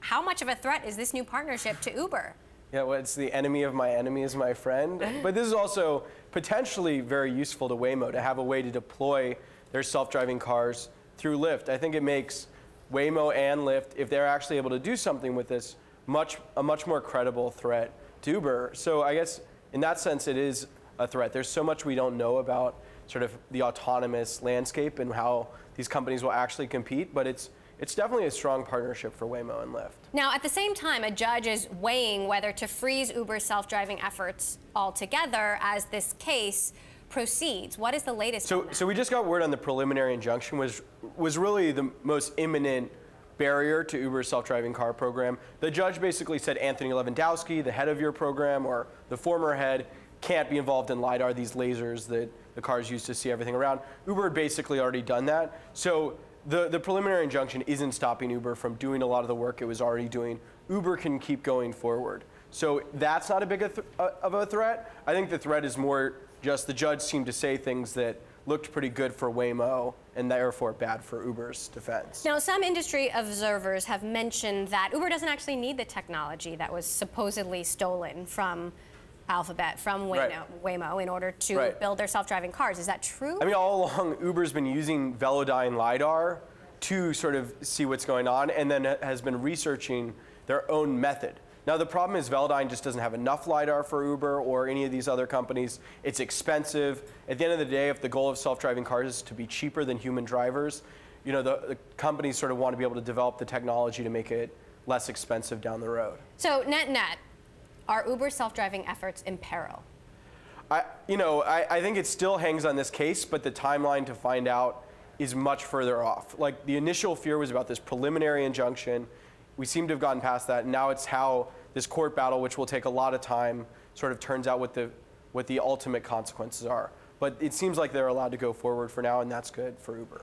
how much of a threat is this new partnership to Uber? Yeah, well, it's the enemy of my enemy is my friend. But this is also potentially very useful to Waymo to have a way to deploy their self-driving cars through Lyft. I think it makes Waymo and Lyft, if they're actually able to do something with this, a much more credible threat to Uber. So I guess in that sense, it is a threat. There's so much we don't know about sort of the autonomous landscape and how these companies will actually compete, but it's definitely a strong partnership for Waymo and Lyft. Now, at the same time, a judge is weighing whether to freeze Uber's self-driving efforts altogether as this case proceeds. What is the latest on that? So we just got word on the preliminary injunction was really the most imminent barrier to Uber's self-driving car program. The judge basically said Anthony Lewandowski, the head of your program, or the former head, can't be involved in LiDAR, these lasers that the cars use to see everything around. Uber had basically already done that. So the preliminary injunction isn't stopping Uber from doing a lot of the work it was already doing. Uber can keep going forward. So that's not a big of a threat. I think the threat is more just the judge seemed to say things that looked pretty good for Waymo and therefore bad for Uber's defense. Now, some industry observers have mentioned that Uber doesn't actually need the technology that was supposedly stolen from Alphabet, from Waymo in order to build their self-driving cars. Is that true? I mean, all along, Uber's been using Velodyne LiDAR to sort of see what's going on and then has been researching their own method. Now, the problem is Velodyne just doesn't have enough LiDAR for Uber or any of these other companies. It's expensive. At the end of the day, if the goal of self-driving cars is to be cheaper than human drivers, you know, the companies sort of want to be able to develop the technology to make it less expensive down the road. So, net-net, are Uber's self-driving efforts in peril? I think it still hangs on this case, but the timeline to find out is much further off. Like, the initial fear was about this preliminary injunction. We seem to have gotten past that. And now it's how this court battle, which will take a lot of time, sort of turns out what the ultimate consequences are. But it seems like they're allowed to go forward for now, and that's good for Uber.